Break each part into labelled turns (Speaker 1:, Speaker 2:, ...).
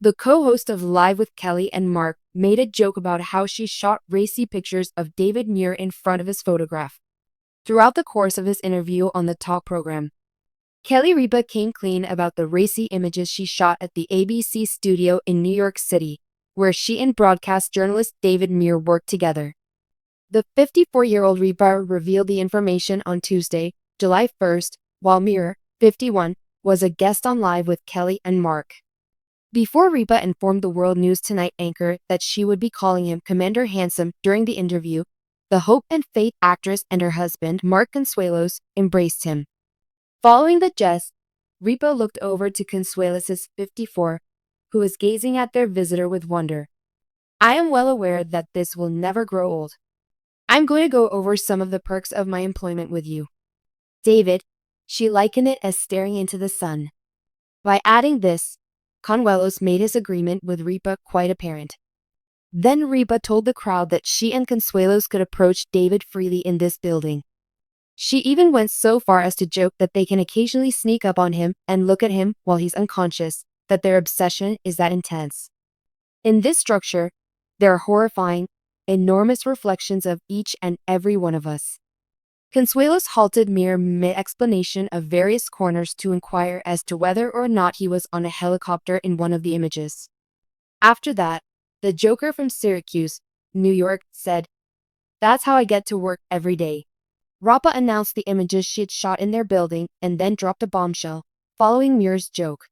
Speaker 1: The co-host of Live with Kelly and Mark made a joke about how she shot racy pictures of David Muir in front of his photograph. Throughout the course of his interview on the talk program, Kelly Ripa came clean about the racy images she shot at the ABC studio in New York City, where she and broadcast journalist David Muir worked together. The 54-year-old Ripa revealed the information on Tuesday, July 1st, while Muir, 51, was a guest on Live with Kelly and Mark. Before Ripa informed the World News Tonight anchor that she would be calling him Commander Handsome during the interview, the Hope and Faith actress and her husband, Mark Consuelos, embraced him. Following the jest, Ripa looked over to Consuelos, 54, who was gazing at their visitor with wonder. "I am well aware that this will never grow old. I'm going to go over some of the perks of my employment with you, David." She likened it as staring into the sun. By adding this, Consuelos made his agreement with Ripa quite apparent. Then Ripa told the crowd that she and Consuelos could approach David freely in this building. She even went so far as to joke that they can occasionally sneak up on him and look at him while he's unconscious, that their obsession is that intense. In this structure, there are horrifying, enormous reflections of each and every one of us. Consuelos halted Muir mid-explanation of various corners to inquire as to whether or not he was on a helicopter in one of the images. After that, the Joker from Syracuse, New York, said, "That's how I get to work every day." Ripa announced the images she had shot in their building and then dropped a bombshell, following Muir's joke.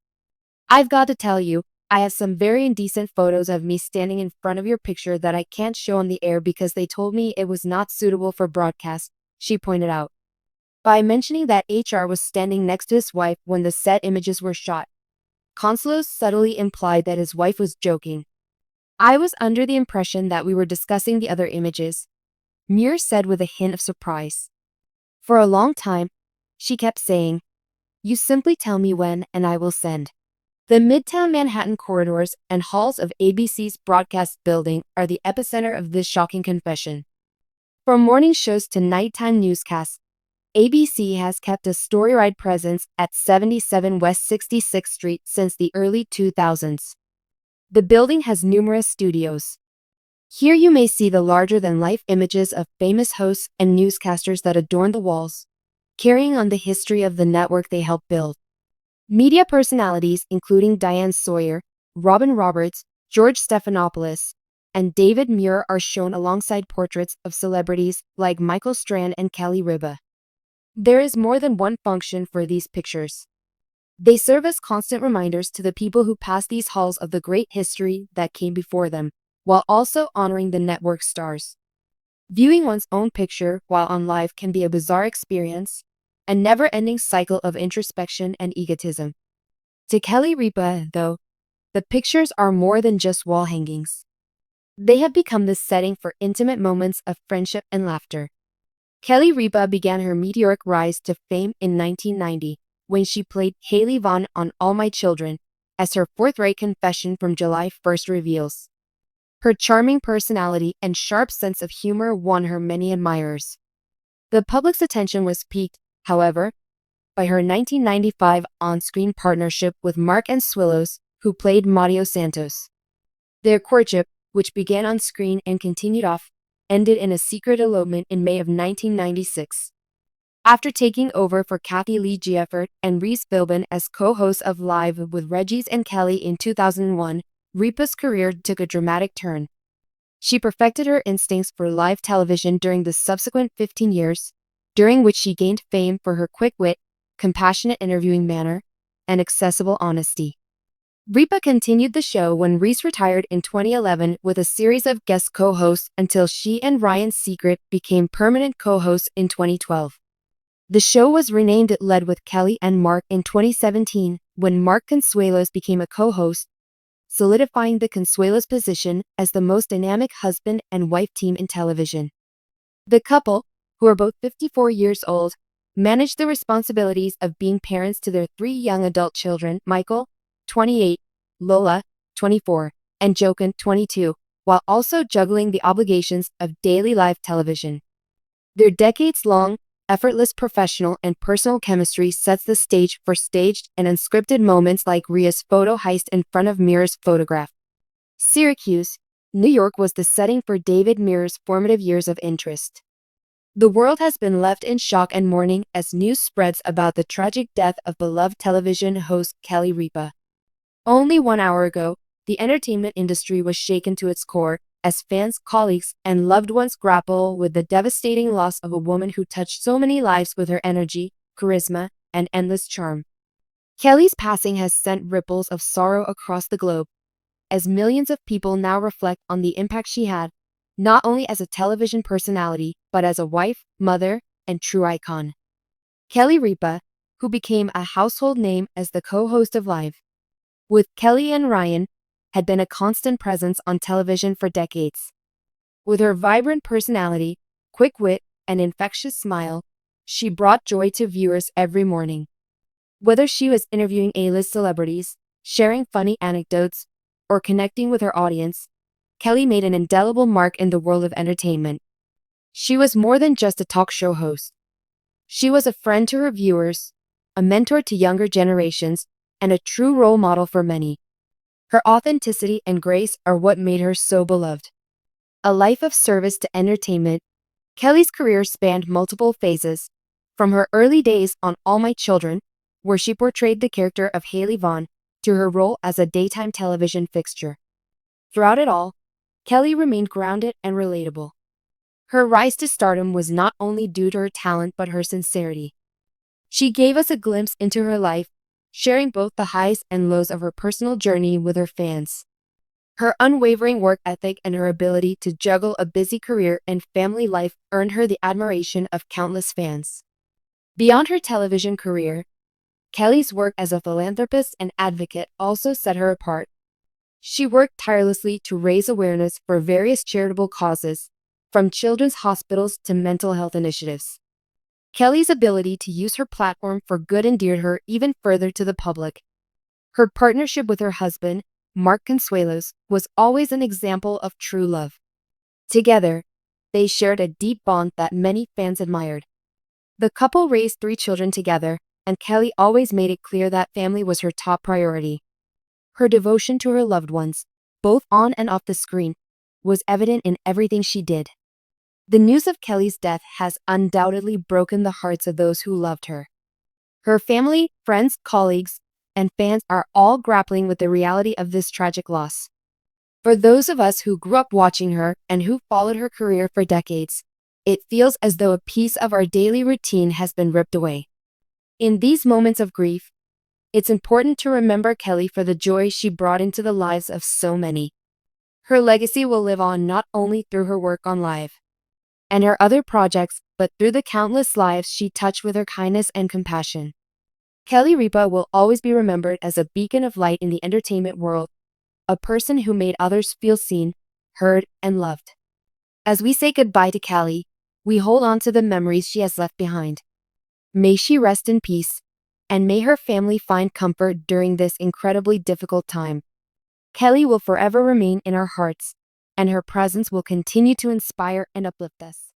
Speaker 1: "I've got to tell you, I have some very indecent photos of me standing in front of your picture that I can't show on the air because they told me it was not suitable for broadcast," she pointed out. By mentioning that HR was standing next to his wife when the set images were shot, Consuelos subtly implied that his wife was joking. "I was under the impression that we were discussing the other images," Muir said with a hint of surprise. "For a long time, she kept saying, 'You simply tell me when and I will send.'" The Midtown Manhattan corridors and halls of ABC's broadcast building are the epicenter of this shocking confession. From morning shows to nighttime newscasts, ABC has kept a storywide presence at 77 West 66th Street since the early 2000s. The building has numerous studios. Here you may see the larger-than-life images of famous hosts and newscasters that adorn the walls, carrying on the history of the network they helped build. Media personalities including Diane Sawyer, Robin Roberts, George Stephanopoulos, and David Muir are shown alongside portraits of celebrities like Michael Strand and Kelly Ripa. There is more than one function for these pictures. They serve as constant reminders to the people who pass these halls of the great history that came before them, while also honoring the network stars. Viewing one's own picture while on live can be a bizarre experience, a never-ending cycle of introspection and egotism. To Kelly Ripa, though, the pictures are more than just wall hangings. They have become the setting for intimate moments of friendship and laughter. Kelly Ripa began her meteoric rise to fame in 1990, when she played Haley Vaughn on All My Children, as her forthright confession from July 1st reveals. Her charming personality and sharp sense of humor won her many admirers. The public's attention was piqued, however, by her 1995 on-screen partnership with Mark Consuelos, who played Mario Santos. Their courtship, which began on screen and continued off, ended in a secret elopement in May of 1996. After taking over for Kathy Lee Gifford and Reese Philbin as co-hosts of Live with Regis and Kelly in 2001, Ripa's career took a dramatic turn. She perfected her instincts for live television during the subsequent 15 years, during which she gained fame for her quick wit, compassionate interviewing manner, and accessible honesty. Ripa continued the show when Reese retired in 2011 with a series of guest co-hosts until she and Ryan Seacrest became permanent co-hosts in 2012. The show was renamed Led with Kelly and Mark in 2017 when Mark Consuelos became a co-host, solidifying the Consuelos position as the most dynamic husband and wife team in television. The couple, who are both 54 years old, managed the responsibilities of being parents to their 3 young adult children, Michael, 28, Lola, 24, and Jochen, 22, while also juggling the obligations of daily live television. Their decades-long, effortless professional and personal chemistry sets the stage for staged and unscripted moments like Rhea's photo heist in front of Mira's photograph. Syracuse, New York was the setting for David Mira's formative years of interest. The world has been left in shock and mourning as news spreads about the tragic death of beloved television host Kelly Ripa. Only 1 hour ago, the entertainment industry was shaken to its core as fans, colleagues, and loved ones grapple with the devastating loss of a woman who touched so many lives with her energy, charisma, and endless charm. Kelly's passing has sent ripples of sorrow across the globe, as millions of people now reflect on the impact she had, not only as a television personality, but as a wife, mother, and true icon. Kelly Ripa, who became a household name as the co-host of Live with Kelly and Ryan, had been a constant presence on television for decades. With her vibrant personality, quick wit, and infectious smile, she brought joy to viewers every morning. Whether she was interviewing A-list celebrities, sharing funny anecdotes, or connecting with her audience, Kelly made an indelible mark in the world of entertainment. She was more than just a talk show host. She was a friend to her viewers, a mentor to younger generations, and a true role model for many. Her authenticity and grace are what made her so beloved. A life of service to entertainment, Kelly's career spanned multiple phases, from her early days on All My Children, where she portrayed the character of Haley Vaughn, to her role as a daytime television fixture. Throughout it all, Kelly remained grounded and relatable. Her rise to stardom was not only due to her talent but her sincerity. She gave us a glimpse into her life, sharing both the highs and lows of her personal journey with her fans. Her unwavering work ethic and her ability to juggle a busy career and family life earned her the admiration of countless fans. Beyond her television career, Kelly's work as a philanthropist and advocate also set her apart. She worked tirelessly to raise awareness for various charitable causes, from children's hospitals to mental health initiatives. Kelly's ability to use her platform for good endeared her even further to the public. Her partnership with her husband, Mark Consuelos, was always an example of true love. Together, they shared a deep bond that many fans admired. The couple raised 3 children together, and Kelly always made it clear that family was her top priority. Her devotion to her loved ones, both on and off the screen, was evident in everything she did. The news of Kelly's death has undoubtedly broken the hearts of those who loved her. Her family, friends, colleagues, and fans are all grappling with the reality of this tragic loss. For those of us who grew up watching her and who followed her career for decades, it feels as though a piece of our daily routine has been ripped away. In these moments of grief, it's important to remember Kelly for the joy she brought into the lives of so many. Her legacy will live on not only through her work on Live and her other projects, but through the countless lives she touched with her kindness and compassion. Kelly Ripa will always be remembered as a beacon of light in the entertainment world, a person who made others feel seen, heard, and loved. As we say goodbye to Kelly, we hold on to the memories she has left behind. May she rest in peace, and may her family find comfort during this incredibly difficult time. Kelly will forever remain in our hearts, and her presence will continue to inspire and uplift us.